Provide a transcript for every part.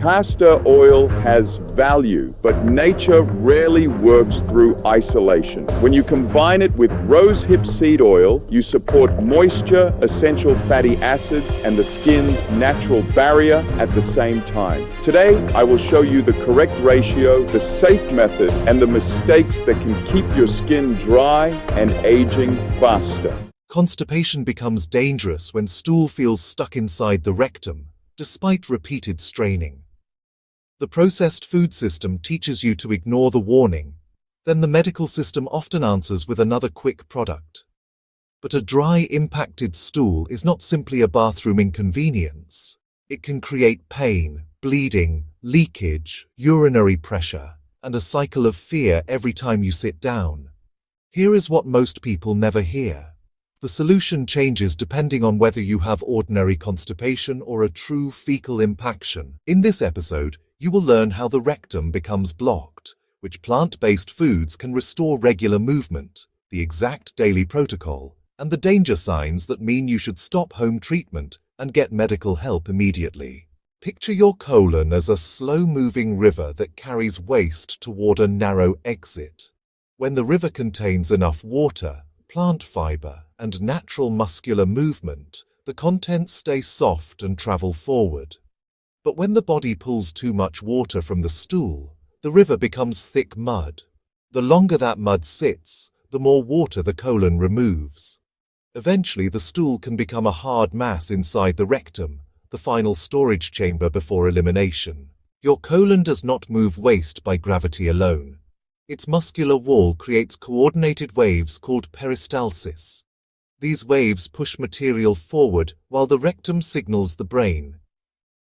Castor oil has value, but nature rarely works through isolation. When you combine it with rosehip seed oil, you support moisture, essential fatty acids, and the skin's natural barrier at the same time. Today, I will show you the correct ratio, the safe method, and the mistakes that can keep your skin dry and aging faster. Constipation becomes dangerous when stool feels stuck inside the rectum, despite repeated straining. The processed food system teaches you to ignore the warning, then the medical system often answers with another quick product. But a dry, impacted stool is not simply a bathroom inconvenience. It can create pain, bleeding, leakage, urinary pressure, and a cycle of fear every time you sit down. Here is what most people never hear. The solution changes depending on whether you have ordinary constipation or a true fecal impaction. In this episode, you will learn how the rectum becomes blocked, which plant-based foods can restore regular movement, the exact daily protocol, and the danger signs that mean you should stop home treatment and get medical help immediately. Picture your colon as a slow-moving river that carries waste toward a narrow exit. When the river contains enough water, plant fiber, and natural muscular movement, the contents stay soft and travel forward. But when the body pulls too much water from the stool, the river becomes thick mud. The longer that mud sits, the more water the colon removes. Eventually, the stool can become a hard mass inside the rectum, the final storage chamber before elimination. Your colon does not move waste by gravity alone. Its muscular wall creates coordinated waves called peristalsis. These waves push material forward while the rectum signals the brain.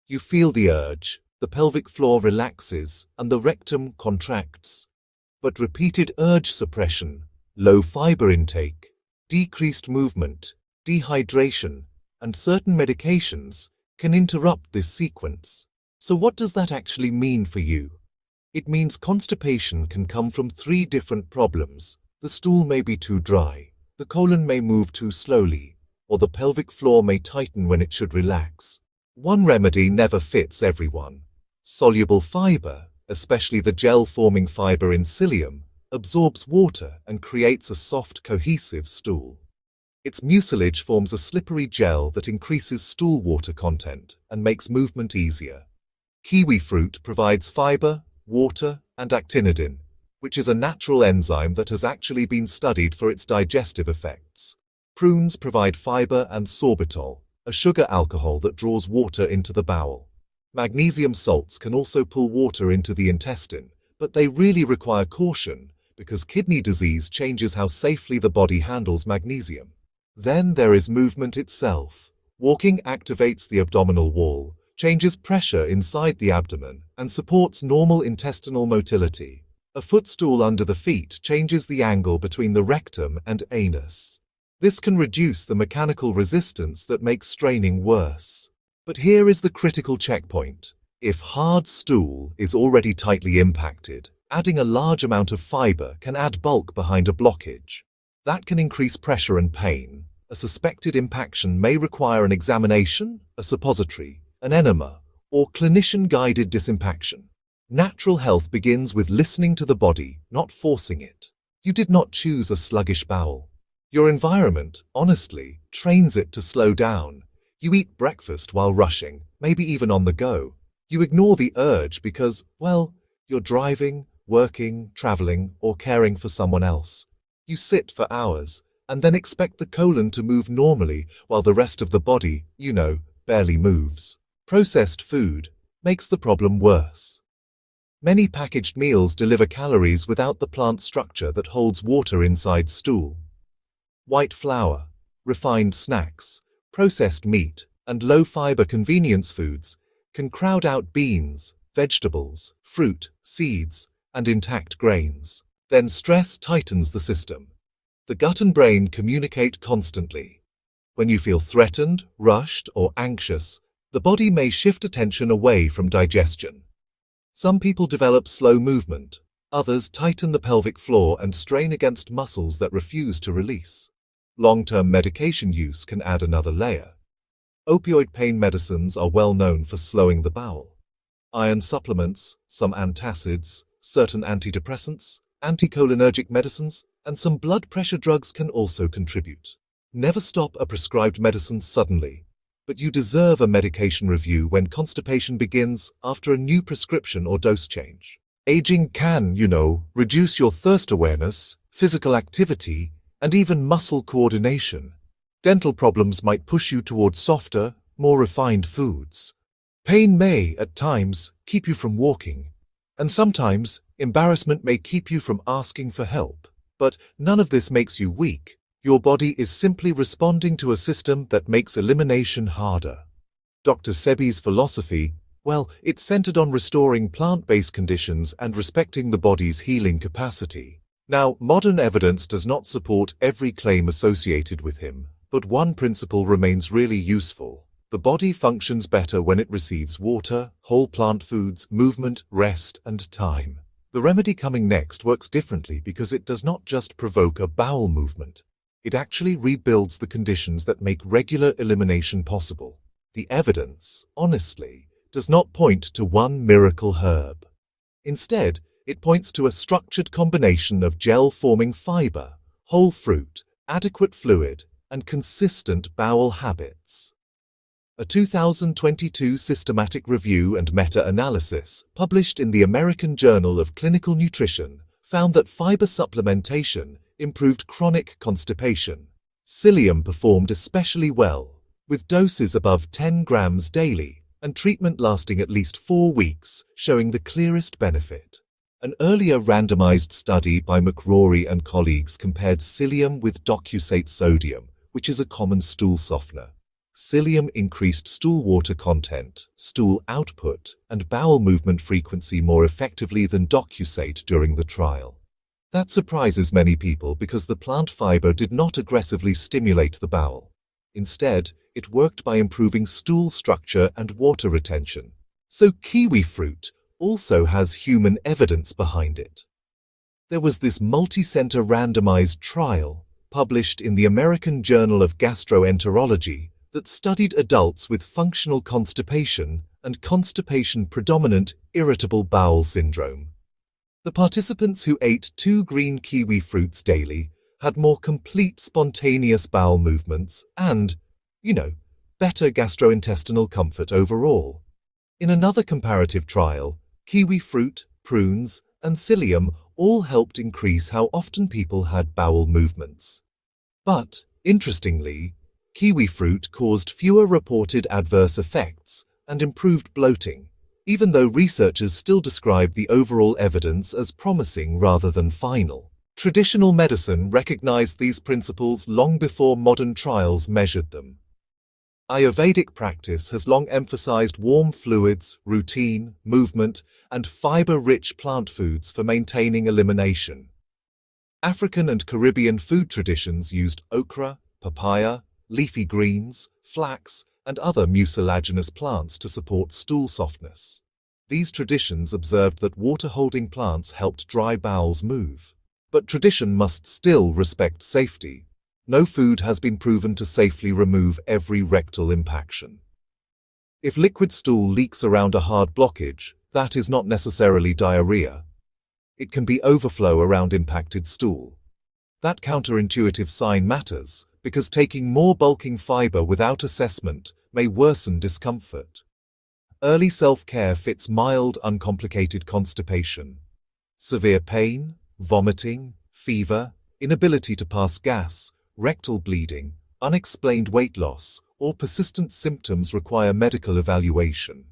You feel the urge, the pelvic floor relaxes, and the rectum contracts. But repeated urge suppression, low fiber intake, decreased movement, dehydration, and certain medications can interrupt this sequence. So what does that actually mean for you? It means constipation can come from 3 different problems. The stool may be too dry, the colon may move too slowly, or the pelvic floor may tighten when it should relax. One remedy never fits everyone. Soluble fiber, especially the gel-forming fiber in psyllium, absorbs water and creates a soft, cohesive stool. Its mucilage forms a slippery gel that increases stool water content and makes movement easier. Kiwi fruit provides fiber, water, and actinidin, which is a natural enzyme that has actually been studied for its digestive effects. Prunes provide fiber and sorbitol, a sugar alcohol that draws water into the bowel. Magnesium salts can also pull water into the intestine, but they really require caution because kidney disease changes how safely the body handles magnesium. Then there is movement itself. Walking activates the abdominal wall, changes pressure inside the abdomen, and supports normal intestinal motility. A footstool under the feet changes the angle between the rectum and anus. This can reduce the mechanical resistance that makes straining worse. But here is the critical checkpoint. If hard stool is already tightly impacted, adding a large amount of fiber can add bulk behind a blockage. That can increase pressure and pain. A suspected impaction may require an examination, a suppository, an enema, or clinician-guided disimpaction. Natural health begins with listening to the body, not forcing it. You did not choose a sluggish bowel. Your environment, honestly, trains it to slow down. You eat breakfast while rushing, maybe even on the go. You ignore the urge because, well, you're driving, working, traveling, or caring for someone else. You sit for hours, and then expect the colon to move normally while the rest of the body, barely moves. Processed food makes the problem worse. Many packaged meals deliver calories without the plant structure that holds water inside stool. White flour, refined snacks, processed meat, and low-fiber convenience foods can crowd out beans, vegetables, fruit, seeds, and intact grains. Then stress tightens the system. The gut and brain communicate constantly. When you feel threatened, rushed, or anxious, the body may shift attention away from digestion. Some people develop slow movement. Others tighten the pelvic floor and strain against muscles that refuse to release. Long-term medication use can add another layer. Opioid pain medicines are well known for slowing the bowel. Iron supplements, some antacids, certain antidepressants, anticholinergic medicines, and some blood pressure drugs can also contribute. Never stop a prescribed medicine suddenly, but you deserve a medication review when constipation begins after a new prescription or dose change. Aging can, reduce your thirst awareness, physical activity, and even muscle coordination. Dental problems might push you towards softer, more refined foods. Pain may, at times, keep you from walking, and sometimes embarrassment may keep you from asking for help. But none of this makes you weak. Your body is simply responding to a system that makes elimination harder. Dr. Sebi's philosophy, it's centered on restoring plant-based conditions and respecting the body's healing capacity. Now, modern evidence does not support every claim associated with him, but one principle remains really useful. The body functions better when it receives water, whole plant foods, movement, rest, and time. The remedy coming next works differently because it does not just provoke a bowel movement. It actually rebuilds the conditions that make regular elimination possible. The evidence, honestly, does not point to one miracle herb. Instead, it points to a structured combination of gel-forming fiber, whole fruit, adequate fluid, and consistent bowel habits. A 2022 systematic review and meta-analysis published in the American Journal of Clinical Nutrition found that fiber supplementation improved chronic constipation. Psyllium performed especially well, with doses above 10 grams daily and treatment lasting at least 4 weeks, showing the clearest benefit. An earlier randomized study by McRory and colleagues compared psyllium with docusate sodium, which is a common stool softener. Psyllium increased stool water content, stool output, and bowel movement frequency more effectively than docusate during the trial. That surprises many people because the plant fiber did not aggressively stimulate the bowel. Instead, it worked by improving stool structure and water retention. So kiwi fruit also has human evidence behind it. There was this multi-center randomized trial published in the American Journal of Gastroenterology that studied adults with functional constipation and constipation-predominant irritable bowel syndrome. The participants who ate 2 green kiwi fruits daily had more complete spontaneous bowel movements and, better gastrointestinal comfort overall. In another comparative trial, kiwi fruit, prunes, and psyllium all helped increase how often people had bowel movements. But, interestingly, kiwi fruit caused fewer reported adverse effects and improved bloating, even though researchers still describe the overall evidence as promising rather than final. Traditional medicine recognized these principles long before modern trials measured them. Ayurvedic practice has long emphasized warm fluids, routine, movement, and fiber-rich plant foods for maintaining elimination. African and Caribbean food traditions used okra, papaya, leafy greens, flax, and other mucilaginous plants to support stool softness. These traditions observed that water-holding plants helped dry bowels move. But tradition must still respect safety. No food has been proven to safely remove every rectal impaction. If liquid stool leaks around a hard blockage, that is not necessarily diarrhea. It can be overflow around impacted stool. That counterintuitive sign matters, because taking more bulking fiber without assessment may worsen discomfort. Early self-care fits mild, uncomplicated constipation. Severe pain, vomiting, fever, inability to pass gas, rectal bleeding, unexplained weight loss, or persistent symptoms require medical evaluation.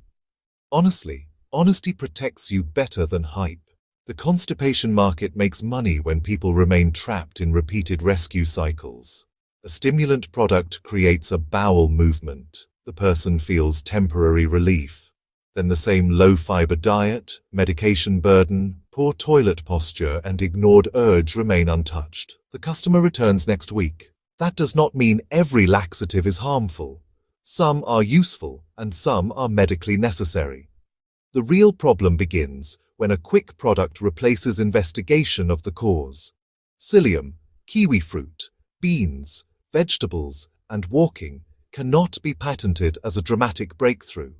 Honestly, honesty protects you better than hype. The constipation market makes money when people remain trapped in repeated rescue cycles. A stimulant product creates a bowel movement. The person feels temporary relief. Then the same low-fiber diet, medication burden, poor toilet posture, and ignored urge remain untouched. The customer returns next week. That does not mean every laxative is harmful. Some are useful, and some are medically necessary. The real problem begins when a quick product replaces investigation of the cause. Psyllium, kiwi fruit, beans, vegetables, and walking cannot be patented as a dramatic breakthrough.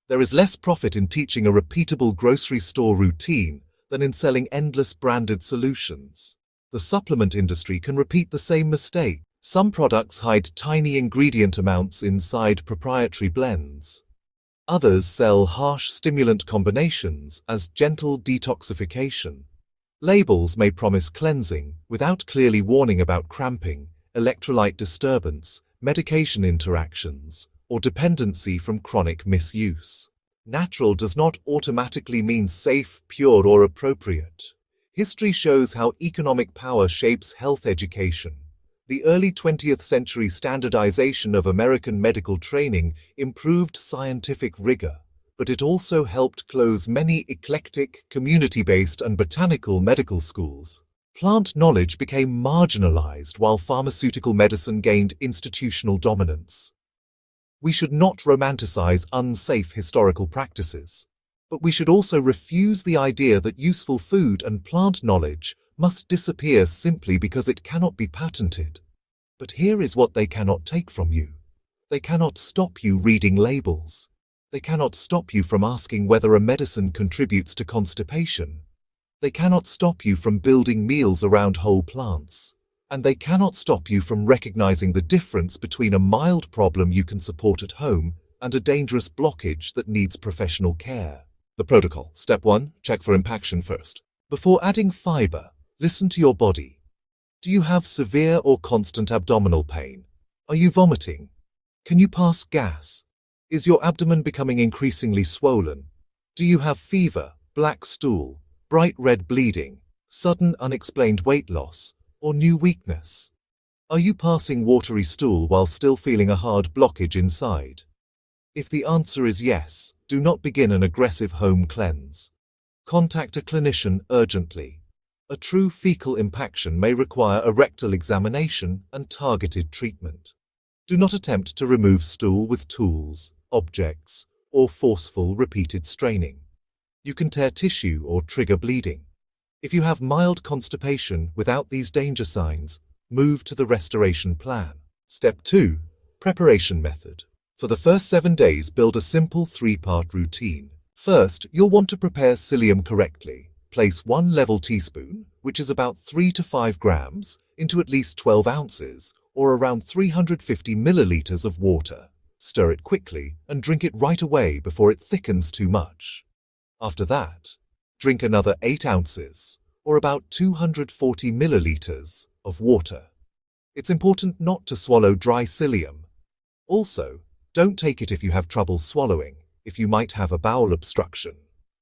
There is less profit in teaching a repeatable grocery store routine than in selling endless branded solutions. The supplement industry can repeat the same mistake. Some products hide tiny ingredient amounts inside proprietary blends. Others sell harsh stimulant combinations as gentle detoxification. Labels may promise cleansing without clearly warning about cramping, electrolyte disturbance, medication interactions, or dependency from chronic misuse. Natural does not automatically mean safe, pure, or appropriate. History shows how economic power shapes health education. The early 20th century standardization of American medical training improved scientific rigor, but it also helped close many eclectic, community-based and botanical medical schools. Plant knowledge became marginalized while pharmaceutical medicine gained institutional dominance. We should not romanticize unsafe historical practices, but we should also refuse the idea that useful food and plant knowledge must disappear simply because it cannot be patented. But here is what they cannot take from you. They cannot stop you reading labels. They cannot stop you from asking whether a medicine contributes to constipation. They cannot stop you from building meals around whole plants. And they cannot stop you from recognizing the difference between a mild problem you can support at home and a dangerous blockage that needs professional care. The protocol. Step 1. Check for impaction first. Before adding fiber, listen to your body. Do you have severe or constant abdominal pain? Are you vomiting? Can you pass gas? Is your abdomen becoming increasingly swollen? Do you have fever, black stool, bright red bleeding, sudden unexplained weight loss, or new weakness? Are you passing watery stool while still feeling a hard blockage inside? If the answer is yes, do not begin an aggressive home cleanse. Contact a clinician urgently. A true fecal impaction may require a rectal examination and targeted treatment. Do not attempt to remove stool with tools, objects, or forceful repeated straining. You can tear tissue or trigger bleeding. If you have mild constipation without these danger signs, move to the restoration plan. Step 2. Preparation method. For the first 7 days, build a simple 3-part routine. First, you'll want to prepare psyllium correctly. Place 1 level teaspoon, which is about 3 to 5 grams, into at least 12 ounces, or around 350 milliliters of water. Stir it quickly and drink it right away before it thickens too much. After that, drink another 8 ounces, or about 240 milliliters, of water. It's important not to swallow dry psyllium. Also, don't take it if you have trouble swallowing, if you might have a bowel obstruction,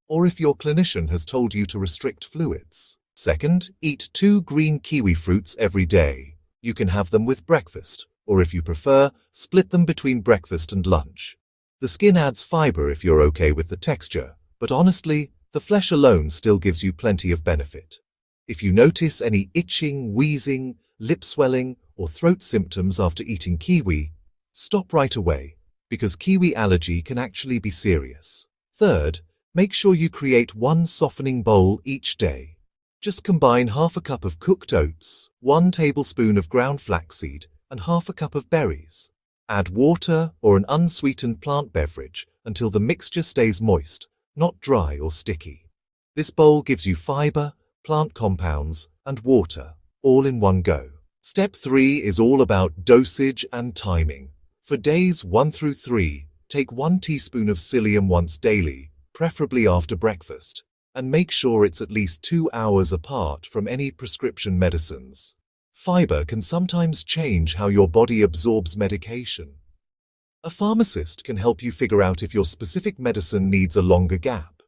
or if your clinician has told you to restrict fluids. Second, eat 2 green kiwi fruits every day. You can have them with breakfast, or if you prefer, split them between breakfast and lunch. The skin adds fiber if you're okay with the texture, but honestly, the flesh alone still gives you plenty of benefit. If you notice any itching, wheezing, lip swelling, or throat symptoms after eating kiwi, stop right away, because kiwi allergy can actually be serious. Third, make sure you create 1 softening bowl each day. Just combine half a cup of cooked oats, 1 tablespoon of ground flaxseed, and half a cup of berries. Add water or an unsweetened plant beverage until the mixture stays moist, not dry or sticky. This bowl gives you fiber, plant compounds, and water, all in one go. Step 3 is all about dosage and timing. For days 1 through 3, take 1 teaspoon of psyllium once daily, preferably after breakfast, and make sure it's at least 2 hours apart from any prescription medicines. Fiber can sometimes change how your body absorbs medication. A pharmacist can help you figure out if your specific medicine needs a longer gap.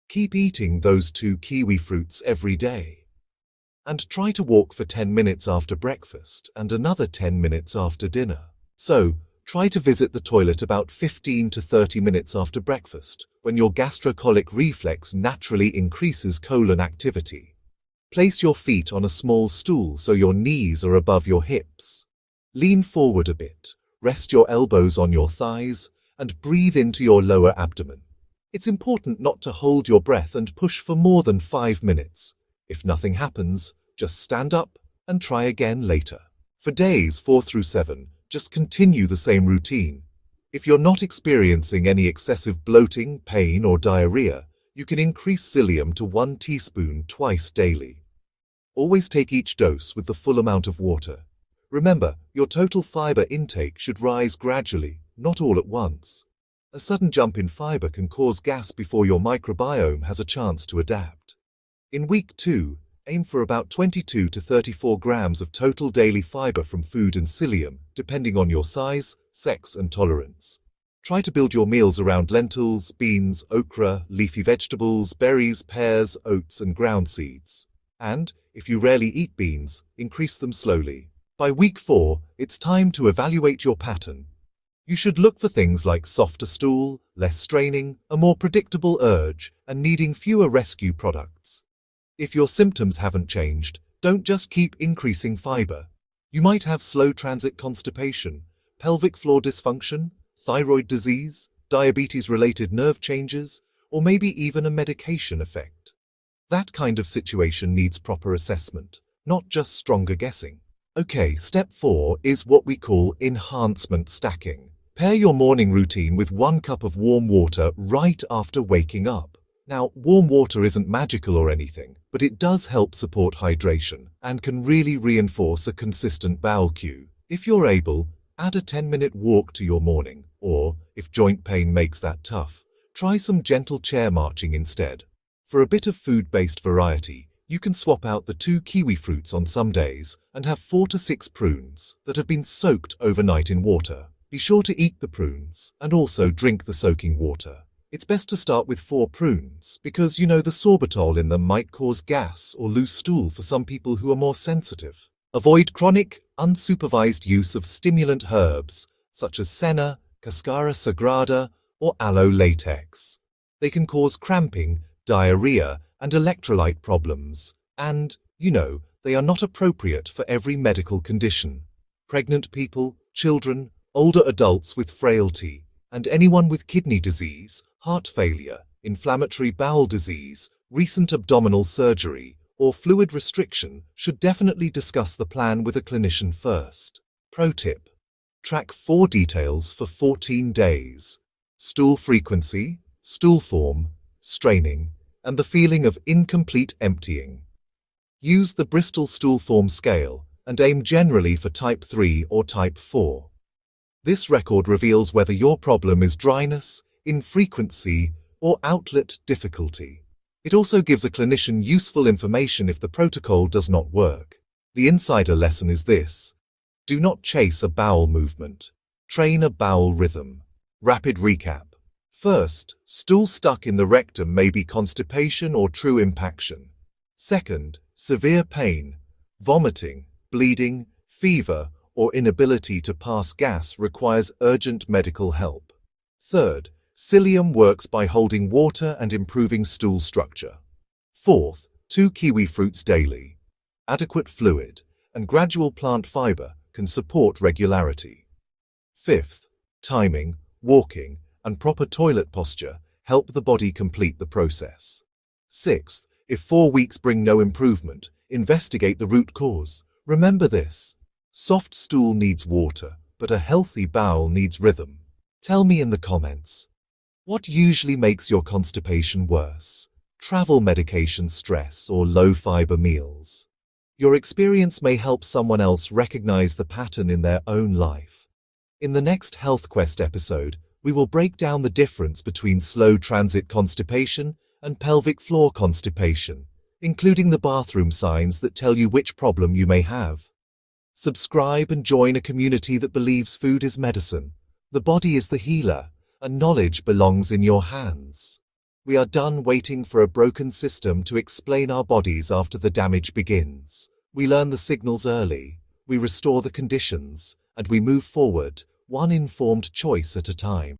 Keep eating those 2 kiwi fruits every day. And try to walk for 10 minutes after breakfast and another 10 minutes after dinner. So, try to visit the toilet about 15 to 30 minutes after breakfast, when your gastrocolic reflex naturally increases colon activity. Place your feet on a small stool so your knees are above your hips. Lean forward a bit. Rest your elbows on your thighs and breathe into your lower abdomen. It's important not to hold your breath and push for more than 5 minutes. If nothing happens, just stand up and try again later. For days 4 through 7, just continue the same routine. If you're not experiencing any excessive bloating, pain, or diarrhea, you can increase psyllium to 1 teaspoon twice daily. Always take each dose with the full amount of water. Remember, your total fiber intake should rise gradually, not all at once. A sudden jump in fiber can cause gas before your microbiome has a chance to adapt. In week 2, aim for about 22 to 34 grams of total daily fiber from food and psyllium, depending on your size, sex, and tolerance. Try to build your meals around lentils, beans, okra, leafy vegetables, berries, pears, oats, and ground seeds. And, if you rarely eat beans, increase them slowly. By week 4, it's time to evaluate your pattern. You should look for things like softer stool, less straining, a more predictable urge, and needing fewer rescue products. If your symptoms haven't changed, don't just keep increasing fiber. You might have slow transit constipation, pelvic floor dysfunction, thyroid disease, diabetes-related nerve changes, or maybe even a medication effect. That kind of situation needs proper assessment, not just stronger guessing. Okay, step 4 is what we call enhancement stacking. Pair your morning routine with 1 cup of warm water right after waking up. Now, warm water isn't magical or anything, but it does help support hydration and can really reinforce a consistent bowel cue. If you're able, add a 10-minute walk to your morning, or, if joint pain makes that tough, try some gentle chair marching instead. For a bit of food-based variety, you can swap out the 2 kiwi fruits on some days and have 4 to 6 prunes that have been soaked overnight in water. Be sure to eat the prunes and also drink the soaking water. It's best to start with 4 prunes because the sorbitol in them might cause gas or loose stool for some people who are more sensitive. Avoid chronic, unsupervised use of stimulant herbs such as senna, cascara sagrada, or aloe latex. They can cause cramping, diarrhea, and electrolyte problems, and, they are not appropriate for every medical condition. Pregnant people, children, older adults with frailty, and anyone with kidney disease, heart failure, inflammatory bowel disease, recent abdominal surgery, or fluid restriction should definitely discuss the plan with a clinician first. Pro tip: track 4 details for 14 days. Stool frequency, stool form, straining, and the feeling of incomplete emptying. Use the Bristol stool form scale and aim generally for type 3 or type 4. This record reveals whether your problem is dryness, infrequency, or outlet difficulty. It also gives a clinician useful information if the protocol does not work. The insider lesson is this: do not chase a bowel movement. Train a bowel rhythm. Rapid recap. First, stool stuck in the rectum may be constipation or true impaction. Second, severe pain, vomiting, bleeding, fever, or inability to pass gas requires urgent medical help. Third, psyllium works by holding water and improving stool structure. Fourth, 2 kiwi fruits daily. Adequate fluid and gradual plant fiber can support regularity. Fifth, timing, walking, and proper toilet posture help the body complete the process. Sixth, if 4 weeks bring no improvement, investigate the root cause. Remember this: soft stool needs water, but a healthy bowel needs rhythm. Tell me in the comments, what usually makes your constipation worse? Travel medication, stress, or low-fiber meals? Your experience may help someone else recognize the pattern in their own life. In the next Health Quest episode, we will break down the difference between slow transit constipation and pelvic floor constipation, including the bathroom signs that tell you which problem you may have. Subscribe and join a community that believes food is medicine, the body is the healer, and knowledge belongs in your hands. We are done waiting for a broken system to explain our bodies after the damage begins. We learn the signals early, we restore the conditions, and we move forward, one informed choice at a time.